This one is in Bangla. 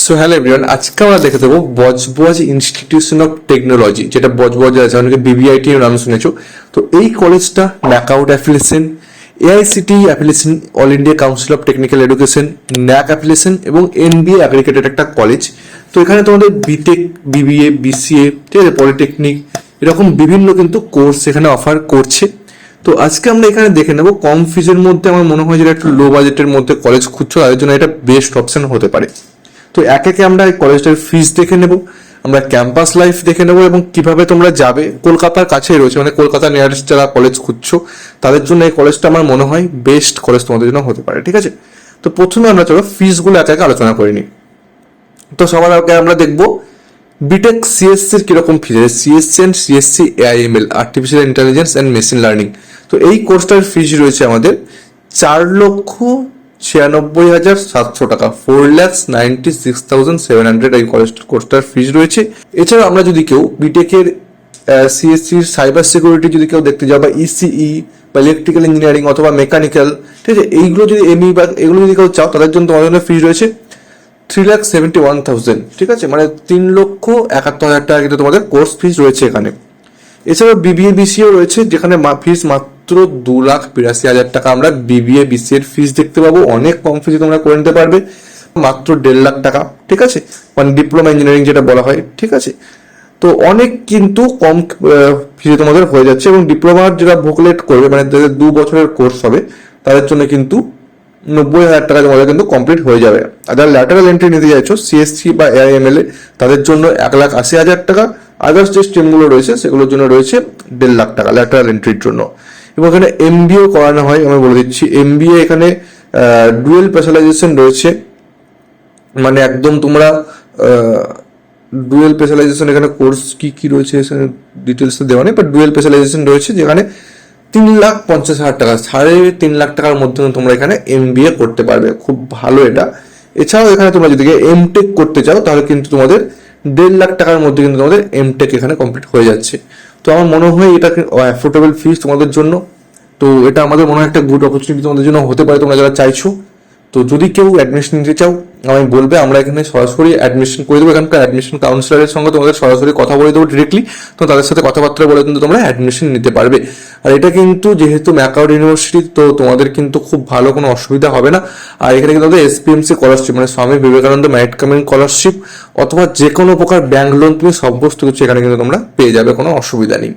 সো হ্যালো এভরিওয়ান, আজকে আমরা দেখে দেবো বজবজ ইনস্টিটিউশন অফ টেকনোলজি, যেটা বজবজে আছে, অনেকে বিবিআইটি এর নাম শুনেছো। তো এই কলেজটা ন্যাকআউট affiliation, AICTE affiliation, All India Council of Technical Education, NAAC affiliation এবং এনবিএ অ্যাগ্রিগেটেড একটা কলেজ। তো এখানে তোমাদের বিটেক, বিবিএ, বিসিএ, ঠিক আছে, পলিটেকনিক, এরকম বিভিন্ন কিন্তু কোর্স এখানে অফার করছে। তো আজকে আমরা এখানে দেখে নেবো কম ফিজের মধ্যে, আমার মনে হয় যেটা একটু লো বাজেটের মধ্যে কলেজ খুঁজছো তাদের জন্য এটা বেস্ট অপশন হতে পারে। তো একে একে আমরা এই কলেজটার ফিস দেখে নেব, আমরা ক্যাম্পাস লাইফ দেখে নেব এবং কিভাবে তোমরা যাবে। কলকাতার কাছেই রয়েছে, মানে কলকাতা নিয়ারেস্ট যারা কলেজ খুঁজছো তাদের জন্য এই কলেজটা আমার মনে হয় বেস্ট কলেজ তোমাদের জন্য হতে পারে, ঠিক আছে। তো প্রথমে আমরা চলো ফিসগুলো একে একে আলোচনা করে নিই। তো সবার আগে আমরা দেখবো বিটেক সিএসসির কিরকম ফিজ আছে। CSC and CSC AIML, artificial intelligence and machine learning. তো এই কোর্সটার ফিজ রয়েছে আমাদের 4,96,700 টাকা, 4,96,700 এই কোর্সটার ফিজ রয়েছে। এছাড়া আমরা যদি কেউ বিটেকের সিএসসির সাইবার সিকিউরিটি যদি কেউ দেখতে যাও, বা ইসিই বা ইলেকট্রিক্যাল ইঞ্জিনিয়ারিং অথবা মেকানিক্যাল, ঠিক আছে, এইগুলো যদি এমই বা এগুলো যদি কেউ চাও তাদের জন্য তোমাদের জন্য ফিজ রয়েছে 3,71,000, ঠিক আছে, মানে 3,71,000 টাকা কিন্তু তোমাদের কোর্স ফিজ রয়েছে এখানে। এছাড়াও বিবিএ বিসিও রয়েছে, যেখানে ফিজ মাত্র 2,82,000 টাকা আমরা বিবিএ বিসি এর ফিজ দেখতে পাবো। অনেক কম ফিজে তোমরা করে নিতে পারবে, মাত্র 1,50,000 টাকা, ঠিক আছে, মানে ডিপ্লোমা ইঞ্জিনিয়ারিং যেটা বলা হয়, ঠিক আছে। তো অনেক কিন্তু কম ফিজে তোমাদের হয়ে যাচ্ছে। এবং ডিপ্লোমার যেটা ভোকলেট করবে, মানে যাদের 2 বছরের কোর্স হবে তাদের জন্য কিন্তু 90,000 টাকা তোমাদের কিন্তু কমপ্লিট হয়ে যাবে। আর যারা ল্যাটারাল এন্ট্রি নিতে চাইছো সিএসসি বা এআইএমএল এ, তাদের জন্য 1,80,000 টাকা। আদার্স যে স্ট্রিমগুলো রয়েছে সেগুলোর জন্য রয়েছে 1,50,000 টাকা ল্যাটারাল এন্ট্রির জন্য। এবং এখানে এমবিএ করানো হয়, আমি বলে দিচ্ছি। এমবিএ এখানে ডুয়েল স্পেশালাইজেশন রয়েছে, মানে একদম তোমরা ডুয়েল স্পেশালাইজেশন, এখানে কোর্স কি কি রয়েছে ডিটেলস দেওয়া নেই, বাট ডুয়েল স্পেশালাইজেশন রয়েছে যেখানে 3,50,000 টাকা, 3.5 টাকার মধ্যে তোমরা এখানে এমবিএ করতে পারবে। খুব ভালো এটা। এছাড়াও এখানে তোমরা যদি এমটেক করতে চাও তাহলে কিন্তু তোমাদের 1,50,000 টাকার মধ্যে কিন্তু তোমাদের এমটেক এখানে কমপ্লিট হয়ে যাচ্ছে। তো আমার মনে হয় এটা অ্যাফোর্ডেবল ফিস তোমাদের জন্য। তো এটা আমাদের মনে হয় একটা গুড অপরচুনিটি তোমাদের জন্য হতে পারে, তোমরা যারা চাইছো। তো যদি কেউ অ্যাডমিশন নিতে চাও আমি বলবে, আমরা এখানে সরাসরি অ্যাডমিশন করে দেবো। এখানকার অ্যাডমিশন কাউন্সিলরের সঙ্গে তোমাদের সরাসরি কথা বলে দেবো ডিরেক্টলি। তো তাদের সাথে কথাবার্তা বলে কিন্তু তোমরা অ্যাডমিশন নিতে পারবে। আর এটা কিন্তু যেহেতু ম্যাকআউট ইউনিভার্সিটি, তো তোমাদের কিন্তু খুব ভালো কোনো অসুবিধা হবে না। আর এখানে কিন্তু তোমাদের এসপিএমসি স্কলারশিপ, মানে Swami Vivekananda merit coming scholarship, অথবা যে কোনো প্রকার ব্যাংক লোন, তুমি সমস্ত কিছু এখানে কিন্তু তোমরা পেয়ে যাবে, কোনো অসুবিধা নেই।